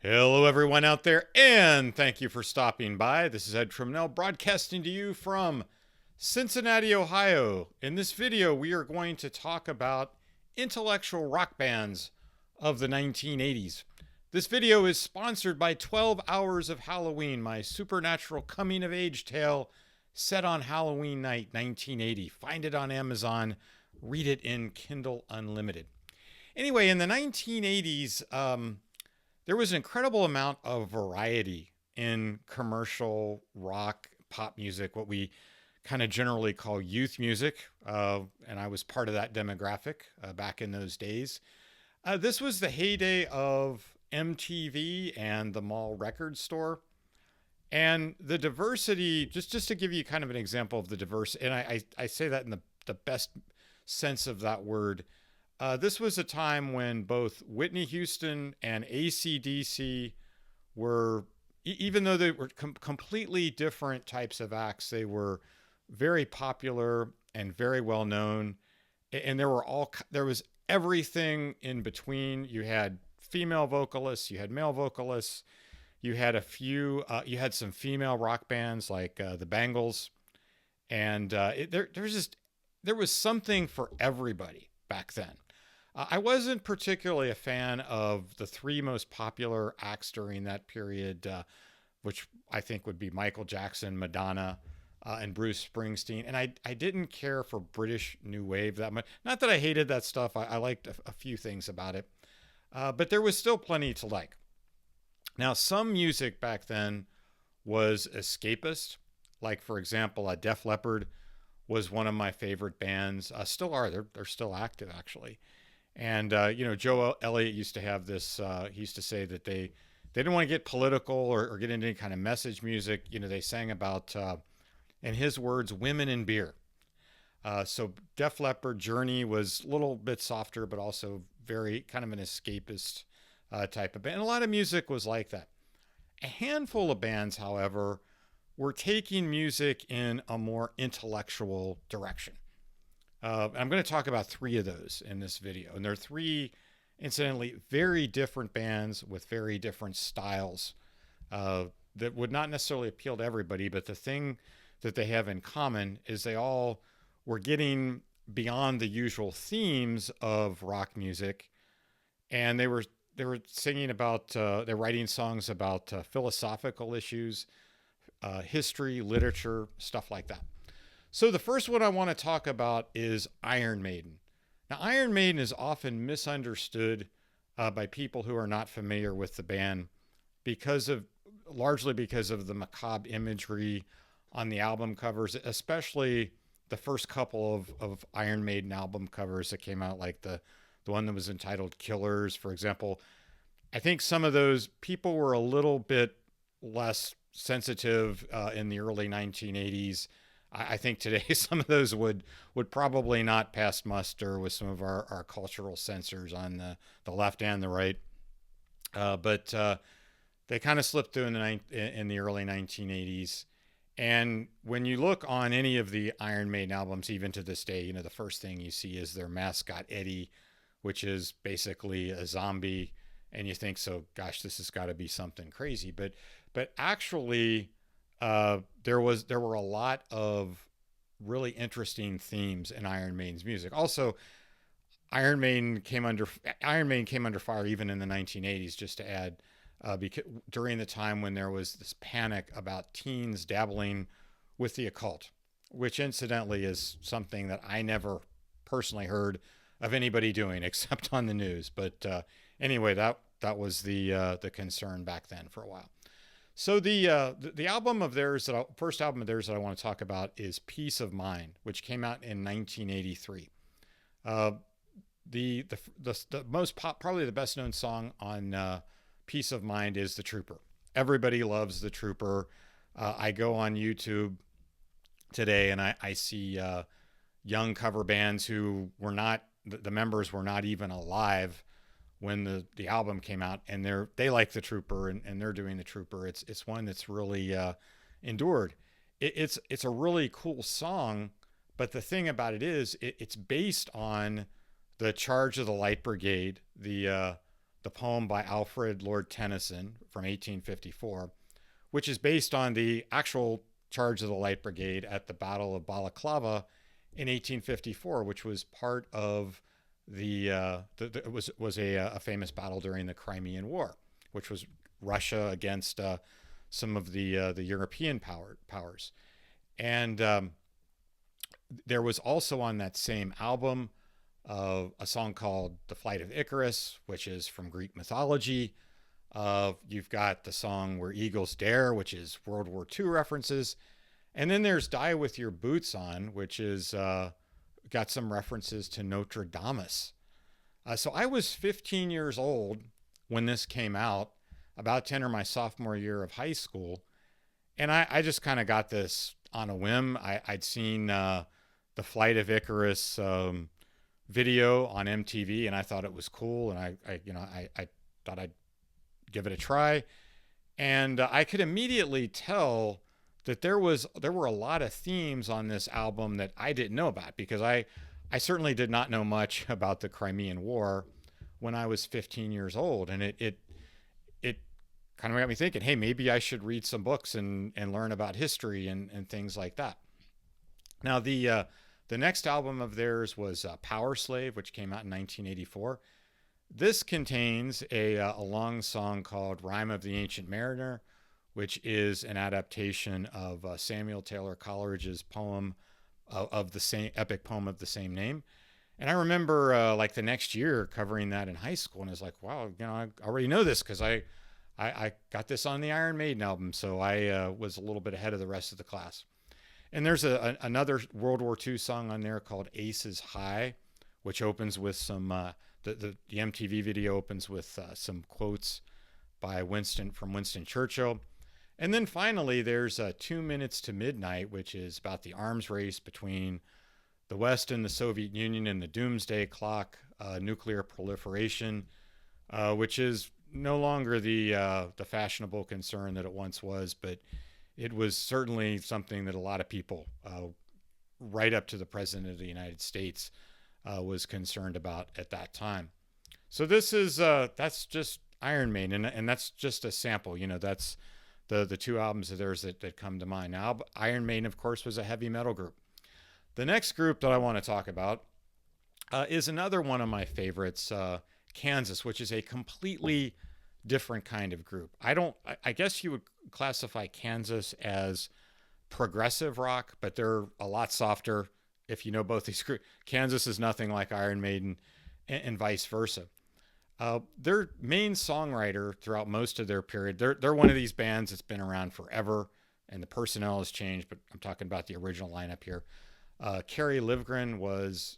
Hello, everyone out there, and thank you for stopping by. This is Ed Trimnell broadcasting to you from Cincinnati, Ohio. In this video, we are going to talk about intellectual rock bands of the 1980s. This video is sponsored by 12 Hours of Halloween, my supernatural coming of age tale set on Halloween night 1980. Find it on Amazon, read it in Kindle Unlimited. Anyway, in the 1980s, there was an incredible amount of variety in commercial rock, pop music, what we kind of generally call youth music. And I was part of that demographic back in those days. This was the heyday of MTV and the mall record store. And the diversity, just to give you kind of an example of the diversity, and I say that in the best sense of that word. This was a time when both Whitney Houston and AC/DC were, even though they were completely different types of acts, they were very popular and very well known. And there was everything in between. You had female vocalists, you had male vocalists, you had you had some female rock bands like the Bangles, and there was something for everybody back then. I wasn't particularly a fan of the three most popular acts during that period, which I think would be Michael Jackson, Madonna, and Bruce Springsteen. And I didn't care for British New Wave that much. Not that I hated that stuff. I liked a few things about it. But there was still plenty to like. Now, some music back then was escapist. Like, for example, Def Leppard was one of my favorite bands. Still are. They're still active, actually. And, Joe Elliott used to have this, he used to say that they didn't want to get political or get into any kind of message music. They sang about, in his words, women and beer. So Def Leppard, Journey was a little bit softer, but also very kind of an escapist type of band. And a lot of music was like that. A handful of bands, however, were taking music in a more intellectual direction. I'm going to talk about three of those in this video. And they're three, incidentally, very different bands with very different styles that would not necessarily appeal to everybody. But the thing that they have in common is they all were getting beyond the usual themes of rock music. And they were singing about, they're writing songs about philosophical issues, history, literature, stuff like that. So the first one I want to talk about is Iron Maiden. Now, Iron Maiden is often misunderstood by people who are not familiar with the band largely because of the macabre imagery on the album covers, especially the first couple of Iron Maiden album covers that came out, like the one that was entitled Killers, for example. I think some of those people were a little bit less sensitive in the early 1980s. I think today some of those would probably not pass muster with some of our cultural censors on the left and the right. But they kind of slipped through in the early 1980s. And when you look on any of the Iron Maiden albums, even to this day, the first thing you see is their mascot, Eddie, which is basically a zombie. And you think, so, gosh, this has got to be something crazy. But actually, there were a lot of really interesting themes in Iron Maiden's music. Also, Iron Maiden came under fire even in the 1980s, just to add, because during the time when there was this panic about teens dabbling with the occult, which incidentally is something that I never personally heard of anybody doing except on the news. But anyway, that was the concern back then for a while. So the album of theirs first album of theirs that I want to talk about is Peace of Mind, which came out in 1983. The most probably the best known song on Peace of Mind is The Trooper. Everybody loves The Trooper. I go on YouTube today and I see young cover bands who were not, the members were not even alive when the album came out, and they like The Trooper and they're doing The Trooper. It's one that's really endured. It's a really cool song, but the thing about it is it's based on the Charge of the Light Brigade, the the poem by Alfred Lord Tennyson from 1854, which is based on the actual charge of the Light Brigade at the Battle of Balaclava in 1854, which was part of it was a famous battle during the Crimean War, which was Russia against some of the European powers. And there was also on that same album a song called "The Flight of Icarus," which is from Greek mythology. You've got the song "Where Eagles Dare," which is World War II references. And then there's "Die With Your Boots On," which is got some references to Notre Dame. So I was 15 years old when this came out, about to enter my sophomore year of high school. And I just kind of got this on a whim. I'd seen the Flight of Icarus video on MTV, and I thought it was cool. And I thought I'd give it a try. And I could immediately tell that there were a lot of themes on this album that I didn't know about, because I certainly did not know much about the Crimean War when I was 15 years old. And it kind of got me thinking, hey, maybe I should read some books and learn about history and things like that. Now, the next album of theirs was Power Slave, which came out in 1984. This contains a long song called Rhyme of the Ancient Mariner, which is an adaptation of Samuel Taylor Coleridge's poem of the same epic poem of the same name. And I remember like the next year covering that in high school, and I was like, wow, I already know this because I got this on the Iron Maiden album, so I was a little bit ahead of the rest of the class. And there's another World War II song on there called Aces High, which opens with some, the MTV video opens with some quotes by Winston Churchill. And then finally, there's 2 Minutes to Midnight, which is about the arms race between the West and the Soviet Union and the doomsday clock, nuclear proliferation, which is no longer the fashionable concern that it once was, but it was certainly something that a lot of people, right up to the President of the United States, was concerned about at that time. So this is that's just Iron Maiden, and that's just a sample. That's the two albums of theirs that come to mind. Now, Iron Maiden, of course, was a heavy metal group. The next group that I want to talk about is another one of my favorites, Kansas, which is a completely different kind of group. I guess you would classify Kansas as progressive rock, but they're a lot softer. If you know both these groups, Kansas is nothing like Iron Maiden, and vice versa. Their main songwriter throughout most of their period, they're one of these bands that's been around forever, and the personnel has changed, but I'm talking about the original lineup here. Kerry Livgren was,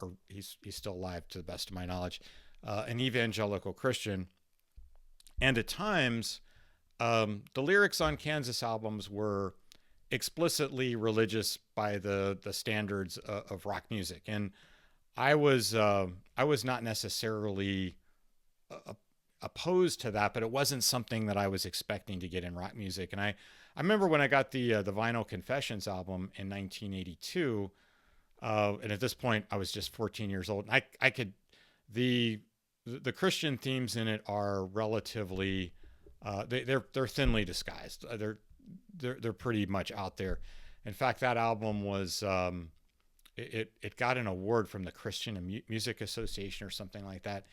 or he's still alive to the best of my knowledge, an evangelical Christian. And at times, the lyrics on Kansas albums were explicitly religious by the standards of rock music. And I was not necessarily opposed to that, but it wasn't something that I was expecting to get in rock music. And I remember when I got the Vinyl Confessions album in 1982, and at this point I was just 14 years old. And I could the Christian themes in it are relatively they're thinly disguised. They're pretty much out there. In fact, that album was it got an award from the Christian Music Association or something like that.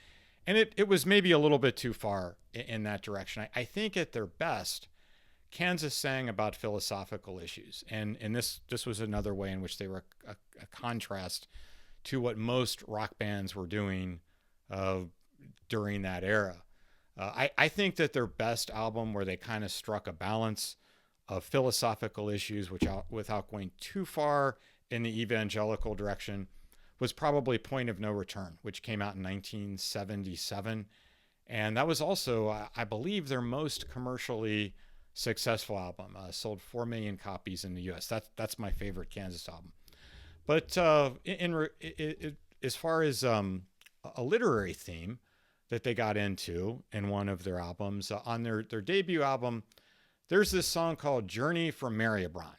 And it was maybe a little bit too far in that direction. I think at their best, Kansas sang about philosophical issues. And this was another way in which they were a contrast to what most rock bands were doing during that era. I think that their best album, where they kind of struck a balance of philosophical issues without going too far in the evangelical direction, was probably Point of No Return, which came out in 1977. And that was also, I believe, their most commercially successful album. Sold 4 million copies in the US. That's my favorite Kansas album. But as far as a literary theme that they got into in one of their albums, on their debut album, there's this song called Journey from Maribyrnong.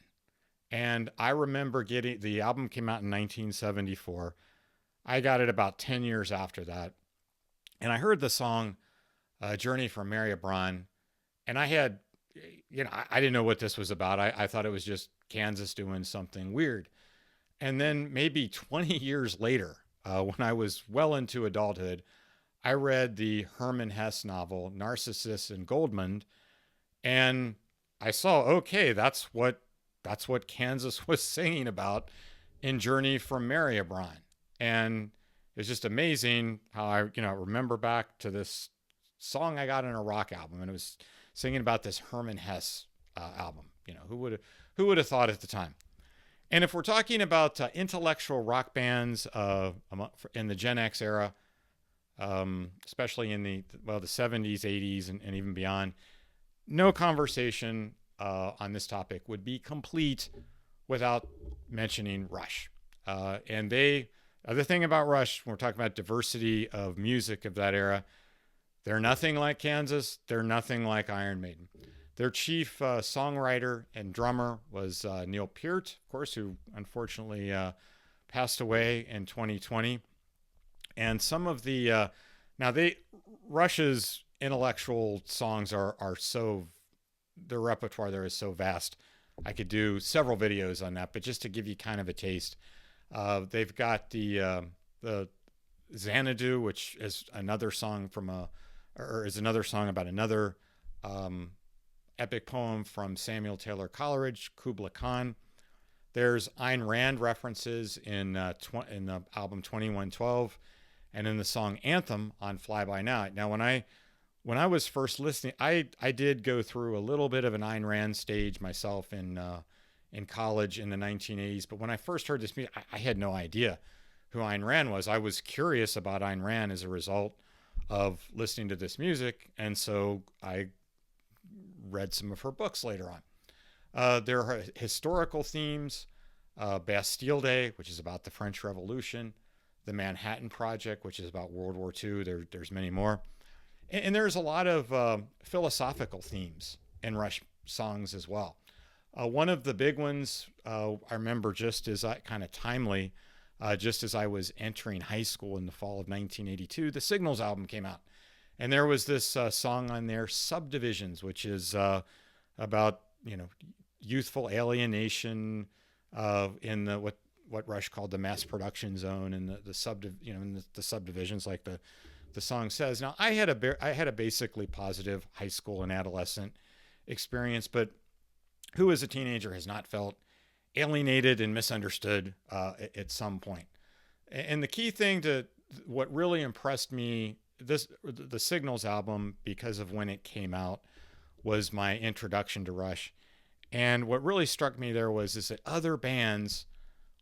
And I remember the album came out in 1974. I got it about 10 years after that. And I heard the song Journey from Maribyrnong. And I had, I didn't know what this was about. I thought it was just Kansas doing something weird. And then maybe 20 years later, when I was well into adulthood, I read the Hermann Hesse novel Narcissus and Goldmund, and I saw, okay, that's what Kansas was singing about in Journey from Maribyrnong. And it's just amazing how I remember back to this song I got in a rock album, and it was singing about this Hermann Hesse album. Who would have thought at the time? And if we're talking about intellectual rock bands in the Gen X era, especially in the 70s, 80s, and even beyond, no conversation on this topic would be complete without mentioning Rush. And the thing about Rush, when we're talking about diversity of music of that era, they're nothing like Kansas. They're nothing like Iron Maiden. Their chief songwriter and drummer was Neil Peart, of course, who unfortunately passed away in 2020. And some of the Rush's intellectual songs are so, their repertoire there is so vast. I could do several videos on that, but just to give you kind of a taste, they've got the Xanadu, which is another song about another epic poem from Samuel Taylor Coleridge, Kubla Khan. There's Ayn Rand references in the album 2112, and in the song Anthem on Fly By Night. Now, when I was first listening, I did go through a little bit of an Ayn Rand stage myself in college in the 1980s. But when I first heard this music, I had no idea who Ayn Rand was. I was curious about Ayn Rand as a result of listening to this music, and so I read some of her books later on. There are historical themes, Bastille Day, which is about the French Revolution, the Manhattan Project, which is about World War II. There's many more. And there's a lot of philosophical themes in Rush songs as well. One of the big ones I remember just as kind of timely, just as I was entering high school in the fall of 1982, the Signals album came out. And there was this song on there, Subdivisions, which is about, youthful alienation in what Rush called the mass production zone and the subdivisions, like the song says. Now, I had a basically positive high school and adolescent experience, but who as a teenager has not felt alienated and misunderstood at some point? And the key thing to what really impressed me, the Signals album, because of when it came out, was my introduction to Rush. And what really struck me there was that other bands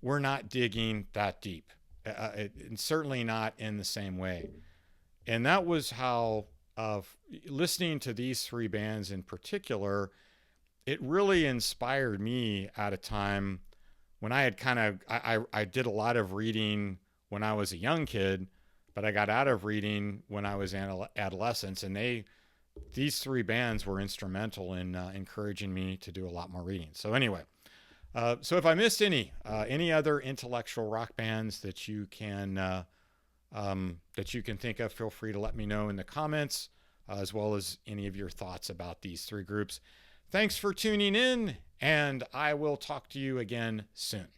were not digging that deep, and certainly not in the same way. And that was how, listening to these three bands in particular, it really inspired me at a time when I had I did a lot of reading when I was a young kid, but I got out of reading when I was in adolescence, and these three bands were instrumental in encouraging me to do a lot more reading. So anyway, so if I missed any other intellectual rock bands that you can think of, feel free to let me know in the comments, as well as any of your thoughts about these three groups. Thanks for tuning in, and I will talk to you again soon.